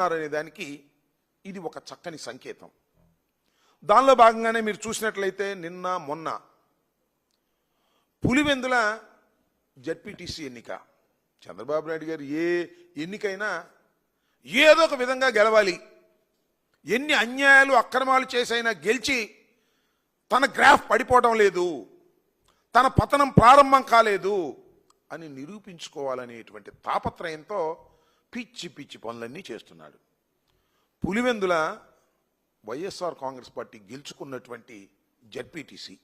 అనే దానికి ఇది ఒక చక్కని సంకేతం. దానిలో భాగంగానే మీరు చూసినట్లయితే నిన్న మొన్న పులివెందుల జడ్పీటీసీ ఎన్నిక, చంద్రబాబు నాయుడు గారు ఏ ఎన్నికైనా ఏదో ఒక విధంగా గెలవాలి, ఎన్ని అన్యాయాలు అక్రమాలు చేసైనా గెలిచి తన గ్రాఫ్ పడిపోవడం లేదు, తన పతనం ప్రారంభం కాలేదు అని నిరూపించుకోవాలనేటువంటి తాపత్రయంతో పిచ్చి పిచ్చి పనులన్నీ చేస్తున్నాడు. పులివెందుల వైఎస్ఆర్ కాంగ్రెస్ పార్టీ గెలుచుకున్నటువంటి జడ్పీటీసీ,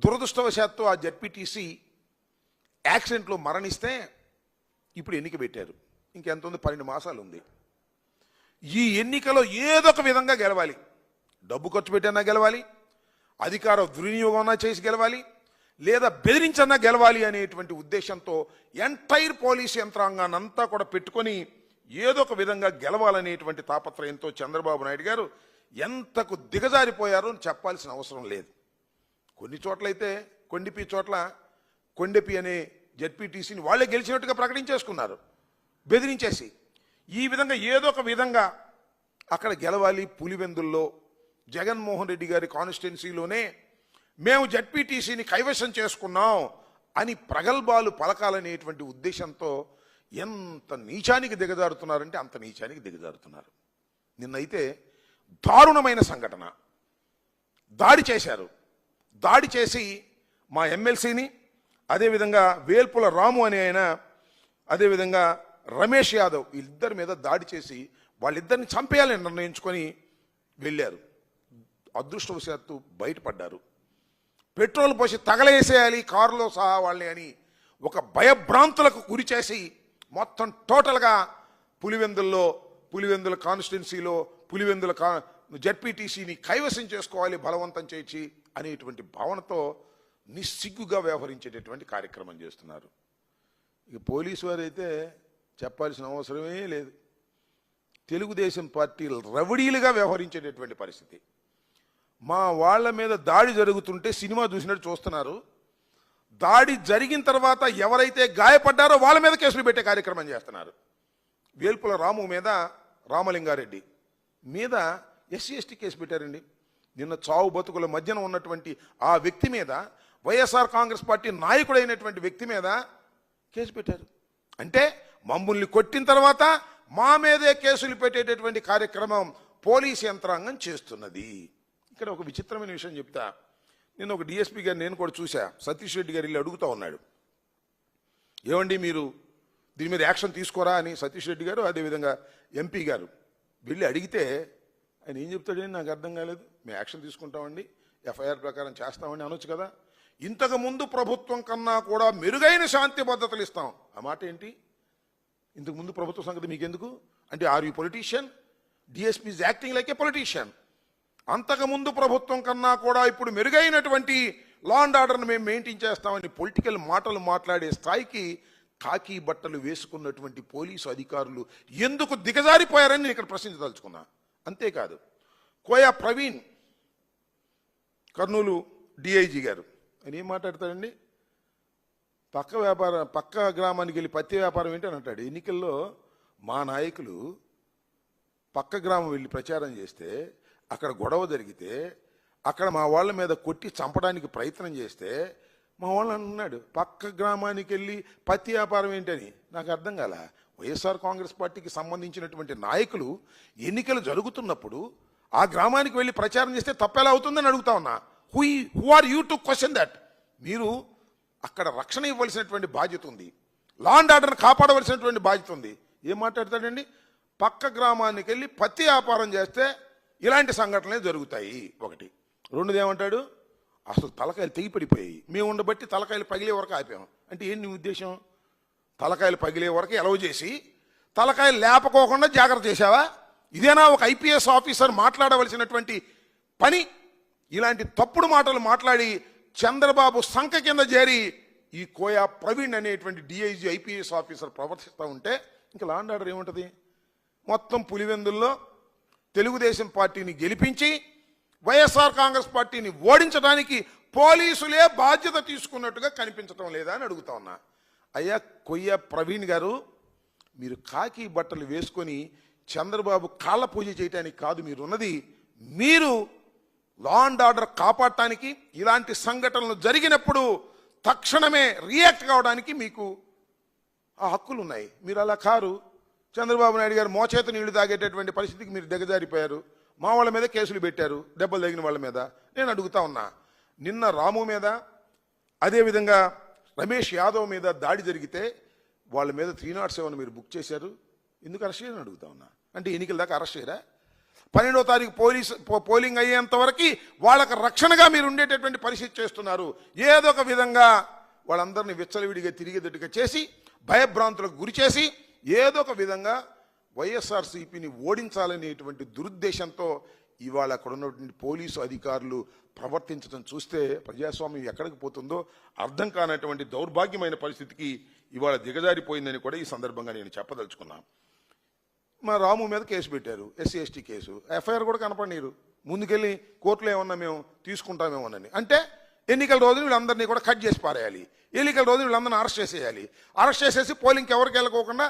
దురదృష్టవశాత్తు ఆ జడ్పీటీసీ యాక్సిడెంట్లో మరణిస్తే ఇప్పుడు ఎన్నిక పెట్టారు. ఇంకెంత ఉంది? 12 మాసాలు ఉంది. ఈ ఎన్నికలో ఏదో ఒక విధంగా గెలవాలి, డబ్బు ఖర్చు పెట్టన్నా గెలవాలి, అధికార దుర్వినియోగం చేసి గెలవాలి, లేదా బెదిరించన్నా గెలవాలి అనేటువంటి ఉద్దేశంతో ఎంటైర్ పోలీస్ యంత్రాంగాన్ని అంతా కూడా పెట్టుకొని ఏదో ఒక విధంగా గెలవాలనేటువంటి తాపత్రయంతో చంద్రబాబు నాయుడు గారు ఎంతకు దిగజారిపోయారో చెప్పాల్సిన అవసరం లేదు. కొన్ని చోట్లయితే కొండెపి అనే జడ్పీటీసీని వాళ్ళే గెలిచినట్టుగా ప్రకటించేసుకున్నారు బెదిరించేసి. ఈ విధంగా ఏదో ఒక విధంగా అక్కడ గెలవాలి. పులివెందుల్లో జగన్మోహన్ రెడ్డి గారి కాన్స్టిట్యున్సీలోనే మేము జడ్పీటీసీని కైవశం చేసుకున్నాం అని ప్రగల్భాలు పలకాలనేటువంటి ఉద్దేశంతో ఎంత నీచానికి దిగజారుతున్నారంటే అంత నీచానికి దిగజారుతున్నారు. నిన్నైతే దారుణమైన సంఘటన, దాడి చేశారు. దాడి చేసి మా ఎమ్మెల్సీని, అదేవిధంగా వేల్పుల రాము అని ఆయన, అదేవిధంగా రమేష్ యాదవ్, వీళ్ళిద్దరి మీద దాడి చేసి వాళ్ళిద్దరిని చంపేయాలని నిర్ణయించుకొని వెళ్ళారు. అదృష్టవశాత్తు బయటపడ్డారు. పెట్రోల్ పోసి తగలేసేయాలి కారులో సహా వాళ్ళని అని ఒక భయభ్రాంతులకు గురి చేసి మొత్తం టోటల్గా పులివెందుల కాన్స్టిట్యున్సీలో పులివెందుల జడ్పీటీసీని కైవసం చేసుకోవాలి బలవంతం చేసి అనేటువంటి భావనతో నిస్సిగ్గుగా వ్యవహరించేటటువంటి కార్యక్రమం చేస్తున్నారు. ఇక పోలీసు వారైతే చెప్పాల్సిన అవసరమే లేదు. తెలుగుదేశం పార్టీ రవడీలుగా వ్యవహరించేటటువంటి పరిస్థితి. మా వాళ్ళ మీద దాడి జరుగుతుంటే సినిమా చూసినట్టు చూస్తున్నారు. దాడి జరిగిన తర్వాత ఎవరైతే గాయపడ్డారో వాళ్ళ మీద కేసులు పెట్టే కార్యక్రమం చేస్తున్నారు. వేల్పుల రాము మీద, రామలింగారెడ్డి మీద SC/ST కేసు పెట్టారండి. నిన్న చావు బతుకుల మధ్యన ఉన్నటువంటి ఆ వ్యక్తి మీద, వైఎస్ఆర్ కాంగ్రెస్ పార్టీ నాయకుడైనటువంటి వ్యక్తి మీద కేసు పెట్టారు. అంటే మమ్మల్ని కొట్టిన తర్వాత మా మీదే కేసులు పెట్టేటటువంటి కార్యక్రమం పోలీస్ యంత్రాంగం చేస్తున్నది. ఇక్కడ ఒక విచిత్రమైన విషయం చెప్తా. నేను ఒక DSP గారు నేను కూడా చూసా. సతీష్ రెడ్డి గారు వెళ్ళి అడుగుతూ ఉన్నాడు, ఏమండి మీరు దీని మీద యాక్షన్ తీసుకోరా అని. సతీష్ రెడ్డి గారు అదేవిధంగా MP గారు వెళ్ళి అడిగితే ఆయన ఏం చెప్తాడని నాకు అర్థం కాలేదు. మేము యాక్షన్ తీసుకుంటామండి, FIR ప్రకారం చేస్తామండి అనొచ్చు కదా. ఇంతకు ముందు ప్రభుత్వం కన్నా కూడా మెరుగైన శాంతి భద్రతలు ఇస్తాం. ఆ మాట ఏంటి? ఇంతకు ముందు ప్రభుత్వ సంగతి మీకెందుకు అంటే are you politician? DSP is acting like a politician. అంతకుముందు ప్రభుత్వం కన్నా కూడా ఇప్పుడు మెరుగైనటువంటి లా అండ్ ఆర్డర్ను మేము మెయింటైన్ చేస్తామని పొలిటికల్ మాటలు మాట్లాడే స్థాయికి కాకి బట్టలు వేసుకున్నటువంటి పోలీసు అధికారులు ఎందుకు దిగజారిపోయారని నేను ఇక్కడ ప్రశ్నించదలుచుకున్నా. అంతేకాదు, కోయా ప్రవీణ్, కర్నూలు DIG గారు, ఆయన ఏం మాట్లాడతాడండి? పక్క గ్రామానికి వెళ్ళి పత్తి వ్యాపారం ఏంటి అని అంటాడు. ఎన్నికల్లో మా నాయకులు పక్క గ్రామం వెళ్ళి ప్రచారం చేస్తే, అక్కడ గొడవ జరిగితే, అక్కడ మా వాళ్ళ మీద కొట్టి చంపడానికి ప్రయత్నం చేస్తే మా వాళ్ళు అన్నాడు పక్క గ్రామానికి వెళ్ళి పత్తి వ్యాపారం ఏంటని. నాకు అర్థం కాల. వైఎస్ఆర్ కాంగ్రెస్ పార్టీకి సంబంధించినటువంటి నాయకులు ఎన్నికలు జరుగుతున్నప్పుడు ఆ గ్రామానికి వెళ్ళి ప్రచారం చేస్తే తప్పెలా అవుతుందని అడుగుతా ఉన్నా. Who are you to question that? మీరు అక్కడ రక్షణ ఇవ్వాల్సినటువంటి బాధ్యత ఉంది, లా అండ్ ఆర్డర్ని కాపాడవలసినటువంటి బాధ్యత ఉంది. ఏం మాట్లాడతాడండి? పక్క గ్రామానికి వెళ్ళి పత్తి వ్యాపారం చేస్తే ఇలాంటి సంఘటనలే జరుగుతాయి. ఒకటి. రెండోది ఏమంటాడు? అసలు తలకాయలు తెగిపడిపోయాయి, మేము ఉండబట్టి తలకాయలు పగిలే వరకు ఆపాం. అంటే ఏంటి ఉద్దేశం? తలకాయలు పగిలే వరకు ఎలవ్ చేసి తలకాయలు లేపకోకుండా జాగ్రత్త చేశావా? ఇదేనా ఒక IPS ఆఫీసర్ మాట్లాడవలసినటువంటి పని? ఇలాంటి తప్పుడు మాటలు మాట్లాడి చంద్రబాబు సంఖ కింద చేరి ఈ కోయా ప్రవీణ్ అనేటువంటి DIG IPS ఆఫీసర్ ప్రవర్తిస్తూ ఉంటే ఇంకా లా అండ్ ఆర్డర్ ఏముంటుంది? మొత్తం పులివెందుల్లో తెలుగుదేశం పార్టీని గెలిపించి వైఎస్ఆర్ కాంగ్రెస్ పార్టీని ఓడించడానికి పోలీసులే బాధ్యత తీసుకున్నట్టుగా కనిపించడం లేదా అని అడుగుతా ఉన్నా. అయ్యా కొయ్య ప్రవీణ్ గారు, మీరు కాకి బట్టలు వేసుకొని చంద్రబాబు కాళ్ళ పూజ చేయడానికి కాదు మీరున్నది. మీరు లా అండ్ ఆర్డర్ కాపాడటానికి, ఇలాంటి సంఘటనలు జరిగినప్పుడు తక్షణమే రియాక్ట్ కావడానికి మీకు ఆ హక్కులు ఉన్నాయి. మీరు అలా కారు. చంద్రబాబు నాయుడు గారు మోచేత నీళ్లు తాగేటటువంటి పరిస్థితికి మీరు దిగజారిపోయారు. మా వాళ్ళ మీద కేసులు పెట్టారు, దెబ్బలు తగిన వాళ్ళ మీద. నేను అడుగుతా ఉన్నా, నిన్న రాము మీద, అదేవిధంగా రమేష్ యాదవ్ మీద దాడి జరిగితే వాళ్ళ మీద 307 మీరు బుక్ చేశారు. ఎందుకు అరెస్ట్ చేయని అడుగుతా ఉన్నా. అంటే ఎన్నికల దాకా అరెస్ట్ చేయరా? 12వ తారీఖు పోలింగ్ అయ్యేంత వరకు వాళ్ళకి రక్షణగా మీరు ఉండేటటువంటి పరిస్థితి చేస్తున్నారు. ఏదో ఒక విధంగా వాళ్ళందరినీ విచ్చలవిడిగా తిరిగేటట్టుగా చేసి, భయభ్రాంతులకు గురి చేసి, ఏదో ఒక విధంగా వైఎస్ఆర్సీపీని ఓడించాలనేటువంటి దురుద్దేశంతో ఇవాళ అక్కడ ఉన్నటువంటి పోలీసు అధికారులు ప్రవర్తించడం చూస్తే ప్రజాస్వామ్యం ఎక్కడికి పోతుందో అర్థం కానటువంటి దౌర్భాగ్యమైన పరిస్థితికి ఇవాళ దిగజారిపోయిందని కూడా ఈ సందర్భంగా నేను చెప్పదలుచుకున్నాను. మా రాము మీద కేసు పెట్టారు, ఎస్సీ ఎస్టీ కేసు. ఎఫ్ఐఆర్ కూడా కనపడనీరు. ముందుకెళ్ళి కోర్టులో ఏమన్నా మేము తీసుకుంటామేమోనని. అంటే ఎన్నికల రోజున వీళ్ళందరినీ కూడా కట్ చేసి పారేయాలి, ఎన్నికల రోజున వీళ్ళందరినీ అరెస్ట్ చేసేయాలి, అరెస్ట్ చేసేసి పోలింగ్కి ఎవరికి వెళ్ళకోకుండా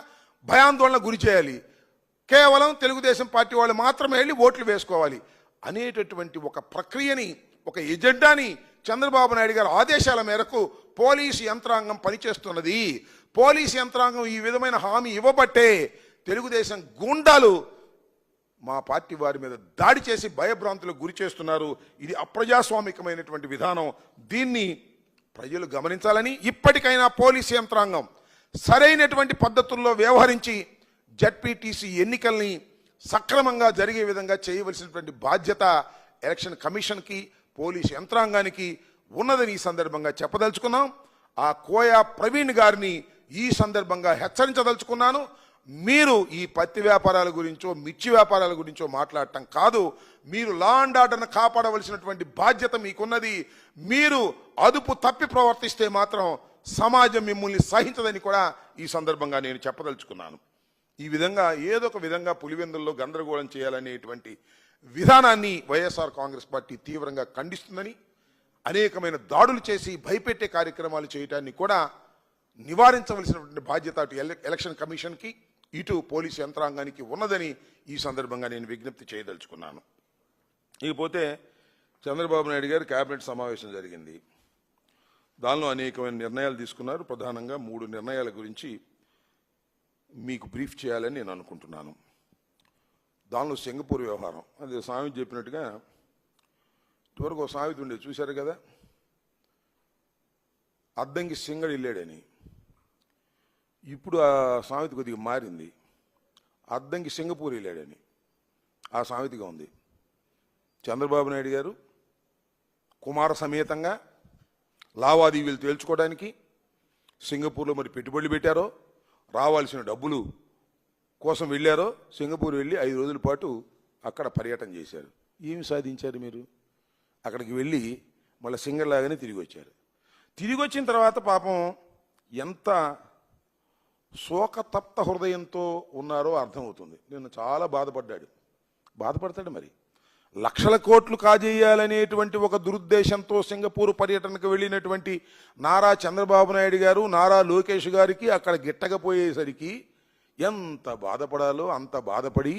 భయాందోళన గురి చేయాలి, కేవలం తెలుగుదేశం పార్టీ వాళ్ళు మాత్రమే వెళ్ళి ఓట్లు వేసుకోవాలి అనేటటువంటి ఒక ప్రక్రియని, ఒక ఎజెండాని చంద్రబాబు నాయుడు గారి ఆదేశాల మేరకు పోలీసు యంత్రాంగం పనిచేస్తున్నది. పోలీసు యంత్రాంగం ఈ విధమైన హామీ ఇవ్వబట్టే తెలుగుదేశం గూండాలు మా పార్టీ వారి మీద దాడి చేసి భయభ్రాంతులకు గురి చేస్తున్నారు. ఇది అప్రజాస్వామికమైనటువంటి విధానం. దీన్ని ప్రజలు గమనించాలని, ఇప్పటికైనా పోలీసు యంత్రాంగం సరైనటువంటి పద్ధతుల్లో వ్యవహరించి జడ్పీటీసీ ఎన్నికల్ని సక్రమంగా జరిగే విధంగా చేయవలసినటువంటి బాధ్యత ఎలక్షన్ కమిషన్కి, పోలీసు యంత్రాంగానికి ఉన్నదని ఈ సందర్భంగా చెప్పదలుచుకున్నాం. ఆ కోయా ప్రవీణ్ గారిని ఈ సందర్భంగా హెచ్చరించదలుచుకున్నాను. మీరు ఈ పత్తి వ్యాపారాల గురించో మిర్చి వ్యాపారాల గురించో మాట్లాడటం కాదు, మీరు లా అండ్ ఆర్డర్ను కాపాడవలసినటువంటి బాధ్యత మీకున్నది. మీరు అదుపు తప్పి ప్రవర్తిస్తే మాత్రం సమాజం మిమ్మల్ని సహించదని కూడా ఈ సందర్భంగా నేను చెప్పదలుచుకున్నాను. ఈ విధంగా ఏదో ఒక విధంగా పులివెందుల్లో గందరగోళం చేయాలనేటువంటి విధానాన్ని వైఎస్ఆర్ కాంగ్రెస్ పార్టీ తీవ్రంగా ఖండిస్తుందని, అనేకమైన దాడులు చేసి భయపెట్టే కార్యక్రమాలు చేయడాన్ని కూడా నివారించవలసినటువంటి బాధ్యత అటు ఎలక్షన్ కమిషన్కి, ఇటు పోలీసు యంత్రాంగానికి ఉన్నదని ఈ సందర్భంగా నేను విజ్ఞప్తి చేయదలుచుకున్నాను. ఇకపోతే చంద్రబాబు నాయుడు గారి కేబినెట్ సమావేశం జరిగింది. దానిలో అనేకమైన నిర్ణయాలు తీసుకున్నారు. ప్రధానంగా 3 నిర్ణయాల గురించి మీకు బ్రీఫ్ చేయాలని నేను అనుకుంటున్నాను. దానిలో సింగపూర్ వ్యవహారం, అది సామెత చెప్పినట్టుగా ఇటువరకు ఒక సామెత ఉండేది చూశారు కదా, అద్దంకి సింగడు వెళ్ళాడని. ఇప్పుడు ఆ సామెత కొద్దిగా మారింది, అద్దంకి సింగపూర్ వెళ్ళాడని. ఆ సామెతగా ఉంది. చంద్రబాబు నాయుడు గారు కుమార సమేతంగా లావాదేవీలు తేల్చుకోవడానికి సింగపూర్లో మరి పెట్టుబడులు పెట్టారో, రావాల్సిన డబ్బులు కోసం వెళ్ళారో, సింగపూర్ వెళ్ళి 5 రోజుల పాటు అక్కడ పర్యటన చేశారు. ఏమి సాధించారు మీరు? అక్కడికి వెళ్ళి మళ్ళీ సింగర్లాగానే తిరిగి వచ్చారు. తిరిగి వచ్చిన తర్వాత పాపం ఎంత శోకతప్త హృదయంతో ఉన్నారో అర్థమవుతుంది. నిన్న చాలా బాధపడతాడు. మరి లక్షల కోట్లు కాజేయాలనేటువంటి ఒక దురుద్దేశంతో సింగపూర్ పర్యటనకు వెళ్ళినటువంటి నారా చంద్రబాబు నాయుడు గారు, నారా లోకేష్ గారికి అక్కడ గిట్టకపోయేసరికి ఎంత బాధపడాలో అంత బాధపడి